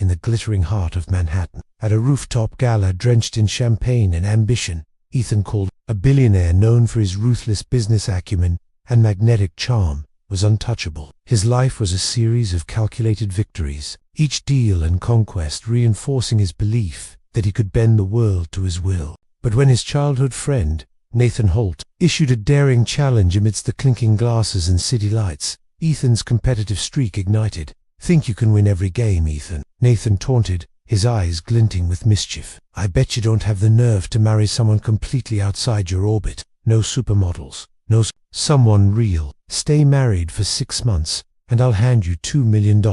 in the glittering heart of Manhattan. At a rooftop gala drenched in champagne and ambition, Ethan Caldwell, a billionaire known for his ruthless business acumen and magnetic charm, was untouchable. His life was a series of calculated victories, each deal and conquest reinforcing his belief that he could bend the world to his will. But when his childhood friend, Nathan Holt, issued a daring challenge amidst the clinking glasses and city lights, Ethan's competitive streak ignited. "Think you can win every game, Ethan?" Nathan taunted, his eyes glinting with mischief. "I bet you don't have the nerve to marry someone completely outside your orbit. No supermodels, someone real. Stay married for 6 months, and I'll hand you $2 million.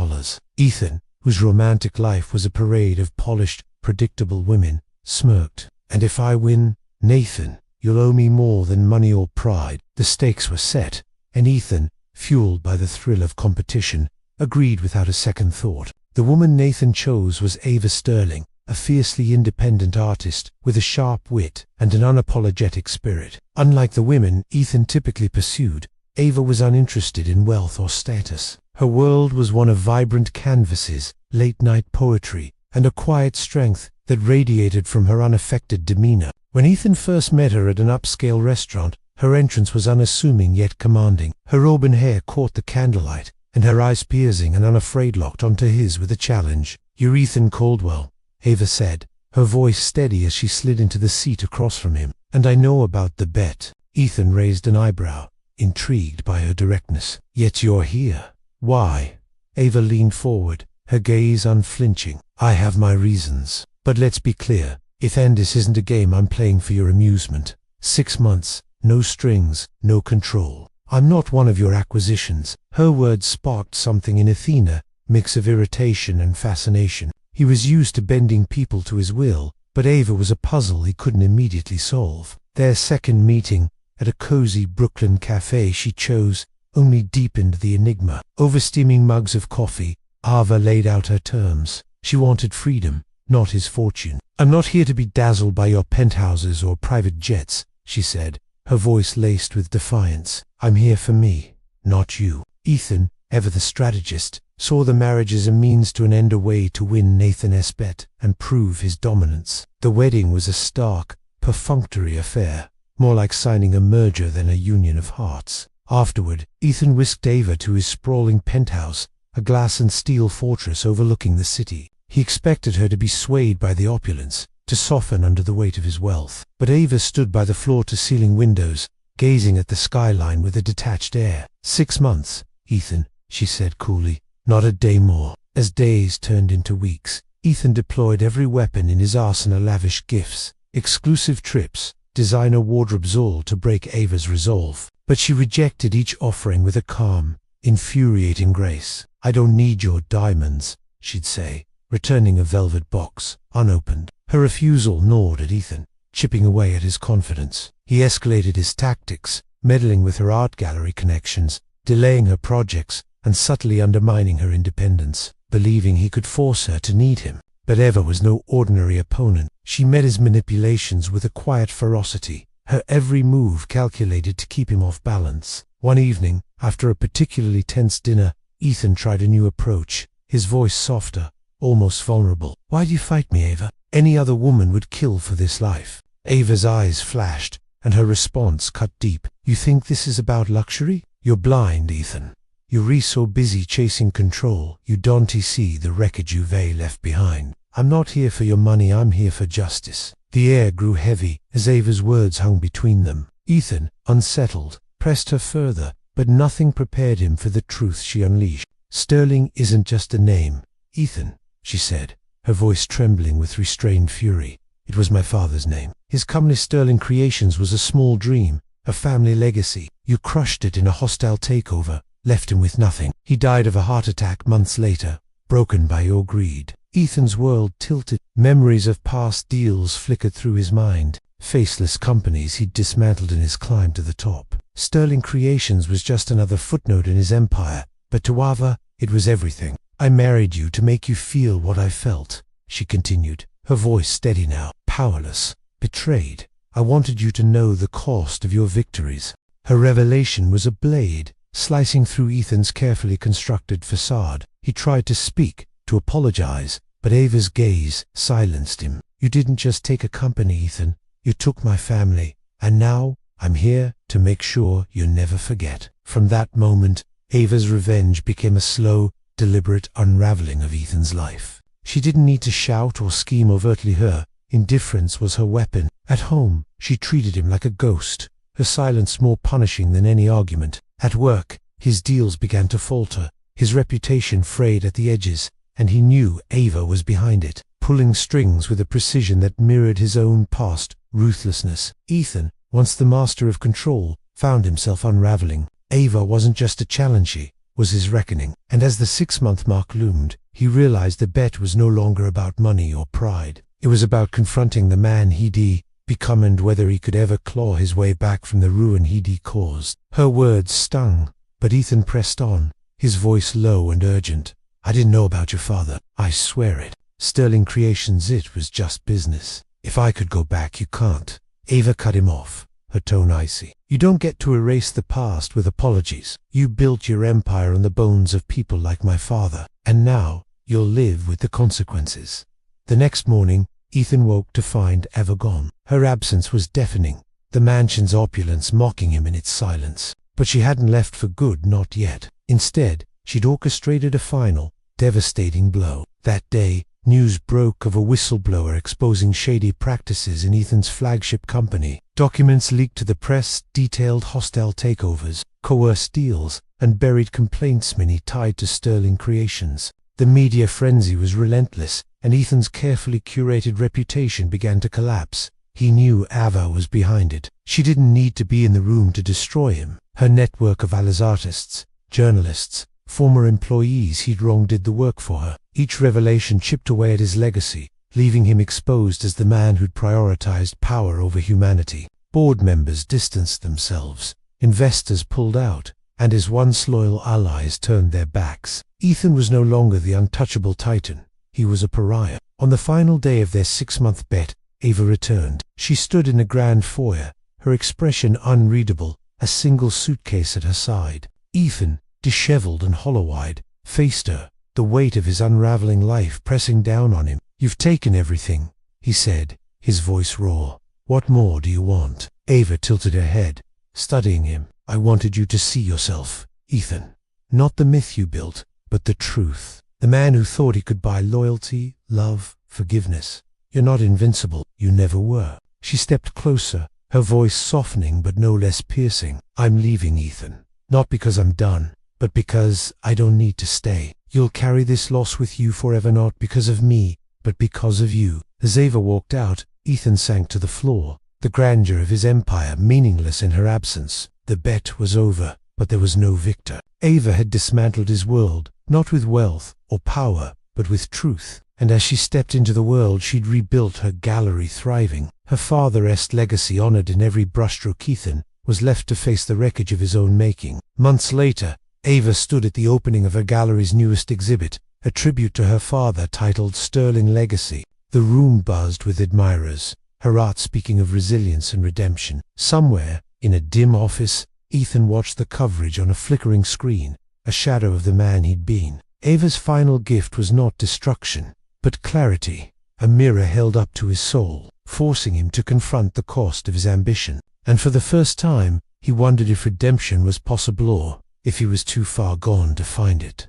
Ethan, whose romantic life was a parade of polished, predictable women, smirked. "And if I win, Nathan, you'll owe me more than money or pride." The stakes were set, and Ethan, fueled by the thrill of competition, agreed without a second thought. The woman Nathan chose was Ava Sterling, a fiercely independent artist with a sharp wit and an unapologetic spirit. Unlike the women Ethan typically pursued, Ava was uninterested in wealth or status. Her world was one of vibrant canvases, late-night poetry, and a quiet strength that radiated from her unaffected demeanor. When Ethan first met her at an upscale restaurant, her entrance was unassuming yet commanding. Her auburn hair caught the candlelight, and her eyes piercing and unafraid locked onto his with a challenge. "You're Ethan Caldwell," Ava said, her voice steady as she slid into the seat across from him. "And I know about the bet." Ethan raised an eyebrow, intrigued by her directness. "Yet you're here. Why?" Ava leaned forward, her gaze unflinching. "I have my reasons. But let's be clear, this isn't a game I'm playing for your amusement. 6 months, no strings, no control. I'm not one of your acquisitions." Her words sparked something in Athena, mix of irritation and fascination. He was used to bending people to his will, but Ava was a puzzle he couldn't immediately solve. Their second meeting, at a cozy Brooklyn cafe she chose, only deepened the enigma. Over steaming mugs of coffee, Ava laid out her terms. She wanted freedom, not his fortune. "I'm not here to be dazzled by your penthouses or private jets," she said, her voice laced with defiance. "I'm here for me, not you." Ethan, ever the strategist, saw the marriage as a means to an end, a way to win Nathan's bet and prove his dominance. The wedding was a stark, perfunctory affair, more like signing a merger than a union of hearts. Afterward, Ethan whisked Ava to his sprawling penthouse, a glass and steel fortress overlooking the city. He expected her to be swayed by the opulence, to soften under the weight of his wealth. But Ava stood by the floor-to-ceiling windows, gazing at the skyline with a detached air. 6 months, Ethan, she said coolly. Not a day more. As days turned into weeks, Ethan deployed every weapon in his arsenal: lavish gifts, exclusive trips, designer wardrobes, all to break Ava's resolve. But she rejected each offering with a calm, infuriating grace. "I don't need your diamonds," she'd say, returning a velvet box, unopened. Her refusal gnawed at Ethan, chipping away at his confidence. He escalated his tactics, meddling with her art gallery connections, delaying her projects, and subtly undermining her independence, believing he could force her to need him. But Eva was no ordinary opponent. She met his manipulations with a quiet ferocity, her every move calculated to keep him off balance. One evening, after a particularly tense dinner, Ethan tried a new approach, his voice softer, almost vulnerable. "Why do you fight me, Ava? Any other woman would kill for this life." Ava's eyes flashed, and her response cut deep. "You think this is about luxury? You're blind, Ethan. You're so busy chasing control, you don't see the wreckage you've left behind. I'm not here for your money, I'm here for justice." The air grew heavy as Ava's words hung between them. Ethan, unsettled, pressed her further, but nothing prepared him for the truth she unleashed. "Sterling isn't just a name, Ethan," she said, her voice trembling with restrained fury. "It was my father's name. His company Sterling Creations was a small dream, a family legacy. You crushed it in a hostile takeover, left him with nothing. He died of a heart attack months later, broken by your greed." Ethan's world tilted. Memories of past deals flickered through his mind, faceless companies he'd dismantled in his climb to the top. Sterling Creations was just another footnote in his empire, but to Ava, it was everything. "I married you to make you feel what I felt," she continued, her voice steady now, powerless, betrayed. "I wanted you to know the cost of your victories." Her revelation was a blade, slicing through Ethan's carefully constructed facade. He tried to speak, to apologize, but Ava's gaze silenced him. "You didn't just take a company, Ethan. You took my family, and now I'm here to make sure you never forget." From that moment, Ava's revenge became a slow, deliberate unraveling of Ethan's life. She didn't need to shout or scheme overtly. Her indifference was her weapon. At home, she treated him like a ghost, her silence more punishing than any argument. At work, his deals began to falter, his reputation frayed at the edges, and he knew Ava was behind it, pulling strings with a precision that mirrored his own past ruthlessness. Ethan, once the master of control, found himself unraveling. Ava wasn't just a challenge, she was his reckoning. And as the 6-month mark loomed, he realized the bet was no longer about money or pride. It was about confronting the man he'd become and whether he could ever claw his way back from the ruin he'd caused. Her words stung, but Ethan pressed on, his voice low and urgent. "I didn't know about your father. I swear it. Sterling Creations, it was just business. If I could go back, you can't." Ava cut him off, her tone icy. "You don't get to erase the past with apologies. You built your empire on the bones of people like my father, and now you'll live with the consequences." The next morning, Ethan woke to find Ava gone. Her absence was deafening, the mansion's opulence mocking him in its silence. But she hadn't left for good, not yet. Instead, she'd orchestrated a final, devastating blow. That day, news broke of a whistleblower exposing shady practices in Ethan's flagship company. Documents leaked to the press detailed hostile takeovers, coerced deals, and buried complaints many tied to Sterling Creations. The media frenzy was relentless, and Ethan's carefully curated reputation began to collapse. He knew Ava was behind it. She didn't need to be in the room to destroy him. Her network of allies, artists, journalists, former employees he'd wronged did the work for her. Each revelation chipped away at his legacy, leaving him exposed as the man who'd prioritized power over humanity. Board members distanced themselves, investors pulled out, and his once loyal allies turned their backs. Ethan was no longer the untouchable titan. He was a pariah. On the final day of their 6-month bet, Ava returned. She stood in a grand foyer, her expression unreadable, a single suitcase at her side. Ethan, disheveled and hollow-eyed, faced her, the weight of his unraveling life pressing down on him. "You've taken everything," he said, his voice raw. "What more do you want?" Ava tilted her head, studying him. "I wanted you to see yourself, Ethan. Not the myth you built, but the truth. The man who thought he could buy loyalty, love, forgiveness. You're not invincible. You never were." She stepped closer, her voice softening but no less piercing. "I'm leaving, Ethan. Not because I'm done, but because I don't need to stay. You'll carry this loss with you forever, not because of me, but because of you." As Ava walked out, Ethan sank to the floor, the grandeur of his empire meaningless in her absence. The bet was over, but there was no victor. Ava had dismantled his world, not with wealth or power, but with truth. And as she stepped into the world, she'd rebuilt her gallery thriving. Her father-esque legacy honored in every brushstroke. Ethan was left to face the wreckage of his own making. Months later, Ava stood at the opening of her gallery's newest exhibit, a tribute to her father titled Sterling Legacy. The room buzzed with admirers, her art speaking of resilience and redemption. Somewhere, in a dim office, Ethan watched the coverage on a flickering screen, a shadow of the man he'd been. Ava's final gift was not destruction, but clarity, a mirror held up to his soul, forcing him to confront the cost of his ambition. And for the first time, he wondered if redemption was possible or if he was too far gone to find it.